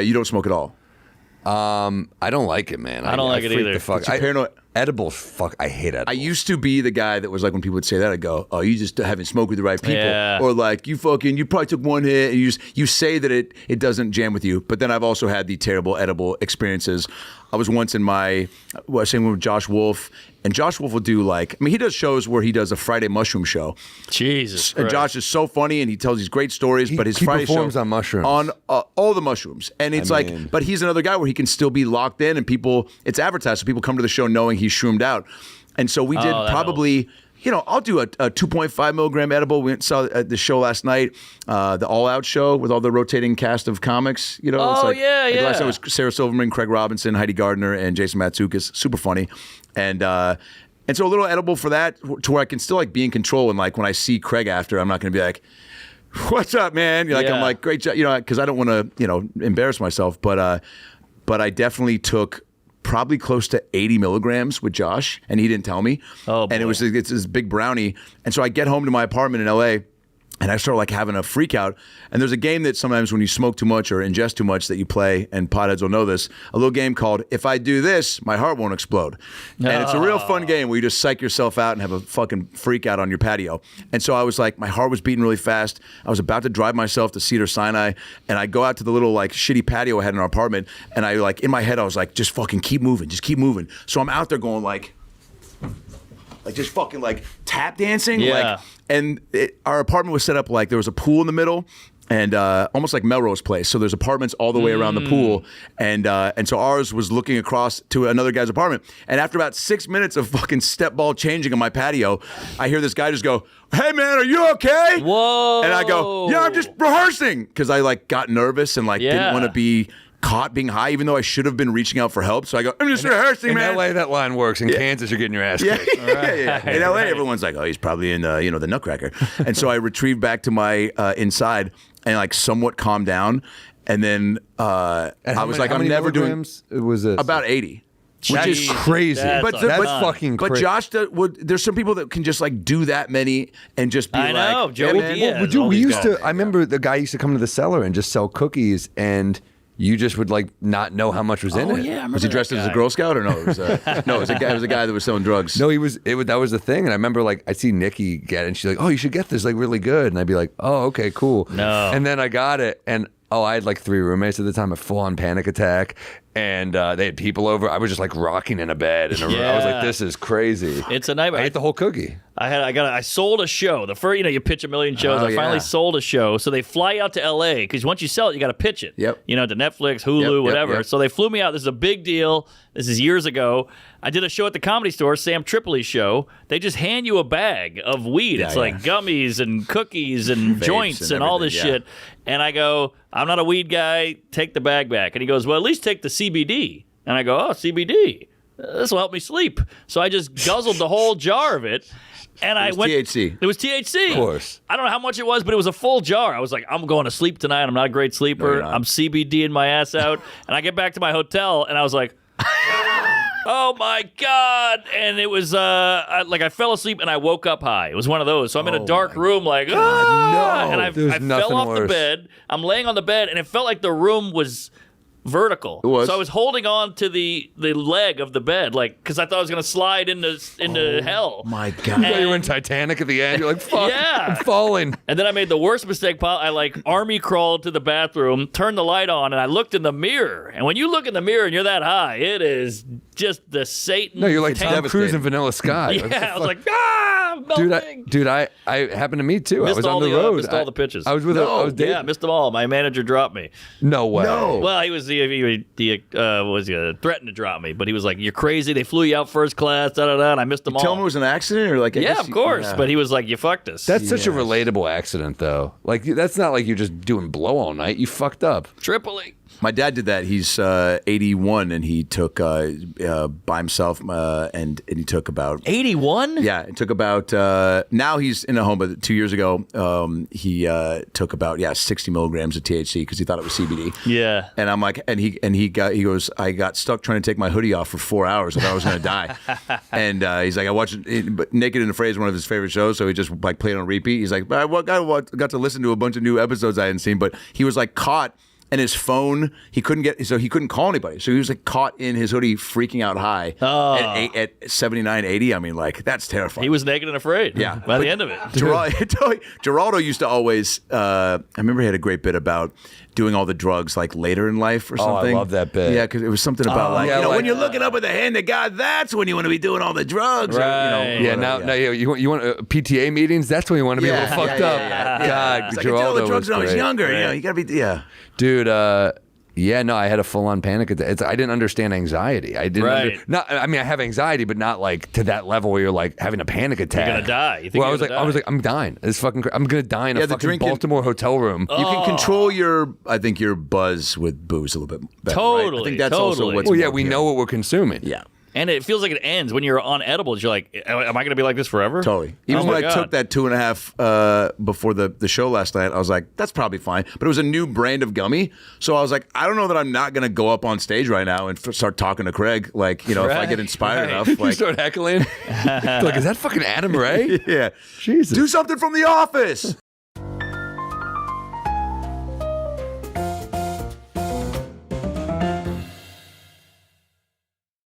You don't smoke at all. I don't like it, man. I don't like it freak either. The fuck. Paranoia. Edibles, fuck. I hate edibles. I used to be the guy that was like, when people would say that, I'd go, "Oh, you just haven't smoked with the right people," Yeah. or like, "You probably took one hit," and you say that it doesn't jam with you. But then I've also had the terrible edible experiences. I was once in same with Josh Wolf, and Josh Wolf will do he does shows where he does a Friday mushroom show. Jesus And Christ. Josh is so funny, and he tells these great stories. But his he Friday performs show on mushrooms. on all the mushrooms, and it's but he's another guy where he can still be locked in, and it's advertised, so people come to the show knowing he's shroomed out. And so we did probably, I'll do a 2.5 milligram edible. We saw the show last night, the All Out show with all the rotating cast of comics. yeah. Last night was Sarah Silverman, Craig Robinson, Heidi Gardner, and Jason Matsoukas. Super funny, and so a little edible for that, to where I can still be in control. And when I see Craig after, I'm not going to be like, "What's up, man?" I'm like, "Great job," because I don't want to embarrass myself. But I definitely took probably close to 80 milligrams with Josh, and he didn't tell me. Oh, boy. And it's this big brownie. And so I get home to my apartment in LA, and I start having a freak out. And there's a game that sometimes when you smoke too much or ingest too much that you play, and potheads will know this, a little game called "If I Do This, My Heart Won't Explode." And it's a real fun game where you just psych yourself out and have a fucking freak out on your patio. And so I was my heart was beating really fast. I was about to drive myself to Cedar Sinai, and I go out to the little shitty patio I had in our apartment, and I in my head I was like, just fucking keep moving, just keep moving. So I'm out there going just fucking tap dancing. Yeah. Our apartment was set up there was a pool in the middle, and almost like Melrose Place. So there's apartments all the way around the pool, and so ours was looking across to another guy's apartment. And after about 6 minutes of fucking step ball changing on my patio, I hear this guy just go, "Hey man, are you okay?" Whoa. And I go, "Yeah, I'm just rehearsing," because I got nervous and didn't want to be caught being high, even though I should have been reaching out for help. So I go, "I'm just rehearsing, man." In LA, that line works. In Kansas, you're getting your ass Yeah, kicked. yeah. In LA, everyone's like, "Oh, he's probably in the Nutcracker." And so I retrieved back to my inside and somewhat calmed down. And then I was like, "I'm never doing." Was it About 80. Which is crazy. That's That's fucking crazy. But Josh there's some people that can just do that many and just be I know, like, Joey "Yeah, man." Diaz. Well, all we these used guys. to. I remember the guy used to come to the cellar and just sell cookies, and you just would not know how much was in it. Yeah, I remember Was he that dressed as a guy. Girl Scout or no? It was no, it was a guy that was selling drugs. No, that was the thing, and I remember I'd see Nikki get it, and she's like, "Oh, you should get this, really good," and I'd be like, "Oh, okay, cool." No. And then I got it, and I had 3 roommates at the time, a full-on panic attack, and they had people over. I was just rocking in a bed, and I was like, "This is crazy." It's a nightmare. I ate the whole cookie. I sold a show. The first, you pitch a million shows. Oh, I finally yeah. sold a show. So they fly out to LA because once you sell it, you got to pitch it. Yep. To Netflix, Hulu, Yep, whatever. yep. So they flew me out. This is a big deal. This is years ago. I did a show at the Comedy Store, Sam Tripoli's show. They just hand you a bag of weed. Yeah, it's yeah. Gummies and cookies and Vapes joints and all this everything, yeah. shit. And I go, "I'm not a weed guy. Take the bag back." And he goes, "Well, at least take the CBD." And I go, "Oh, CBD. This will help me sleep." So I just guzzled the whole jar of it. And It was THC. It was THC. Of course. I don't know how much it was, but it was a full jar. I was like, "I'm going to sleep tonight. I'm not a great No, sleeper. you're not. I'm CBDing my ass out." And I get back to my hotel, and I was like, "Oh my God." And it was I fell asleep and I woke up high. It was one of those. So I'm in a dark room no. and I There's fell nothing off the worse. bed. I'm laying on the bed and it felt like the room was vertical. It was. So I was holding on to the leg of the bed, because I thought I was going to slide into hell. My You God. thought you were in Titanic at the end. You're like, "Fuck, Yeah. I'm falling." And then I made the worst mistake, Paul. I army crawled to the bathroom, turned the light on, and I looked in the mirror. And when you look in the mirror and you're that high, it is just the Satan. No, you're like tank. Tom Cruise in Vanilla Sky. Yeah, I was like, I'm melting. Dude, I happened to me too. I Missed was all on the the, road. missed all the pitches. I was with I was dating. Yeah, missed them all. My manager dropped me. No way. No. Well, he threatened to drop me, but he was like, "You're crazy. They flew you out first class, da da da." And I missed them all. Tell him it was an accident, or I yeah, guess of course. yeah. But he was like, "You fucked us." That's such a Yes. relatable accident, though. That's not like you're just doing blow all night. You fucked up. Tripoli. My dad did that. He's 81, and he took by himself, and he took about 81. Yeah, it took about. Now he's in a home, but 2 years ago, he took about 60 milligrams of THC because he thought it was CBD. Yeah. And I'm like, and he goes, "I got stuck trying to take my hoodie off for 4 hours. I thought I was going to die." And he's like, I watched it, but Naked and Afraid is one of his favorite shows, so he just played on repeat. He's like, "But I got to listen to a bunch of new episodes I hadn't seen," but he was caught and his phone he couldn't call anybody. So he was like caught in his hoodie, freaking out high at 79, 80. I mean, like that's terrifying. He was naked and afraid. Yeah. By the end of it. Geraldo used to always. I remember he had a great bit about doing all the drugs like later in life or something. I love that bit. Yeah, because it was something about when you're looking up at the hand of God, that's when you want to be doing all the drugs. Right. You want PTA meetings? That's when you want to be a little fucked up. God, It's like, I did all the drugs when I was younger. Right. You gotta be dude. I had a full-on panic attack. I didn't understand anxiety. I didn't. Right. I have anxiety, but not like to that level where you're like having a panic attack. You're gonna die. You think I was like, I'm dying. It's fucking. I'm gonna die in a fucking Baltimore hotel room. You can control your buzz with booze a little bit better. Totally, right? I think that's totally. also what's. Well, yeah, we know what we're consuming. Yeah. And it feels like it ends when you're on edibles. You're like, am I going to be like this forever? Totally. Even when I took that 2.5 before the show last night, I was like, that's probably fine. But it was a new brand of gummy. So I was like, I don't know that I'm not going to go up on stage right now and start talking to Craig. Like, if I get inspired enough. You Like, start heckling. Like, is that fucking Adam Ray? yeah. Jesus. Do something from The Office.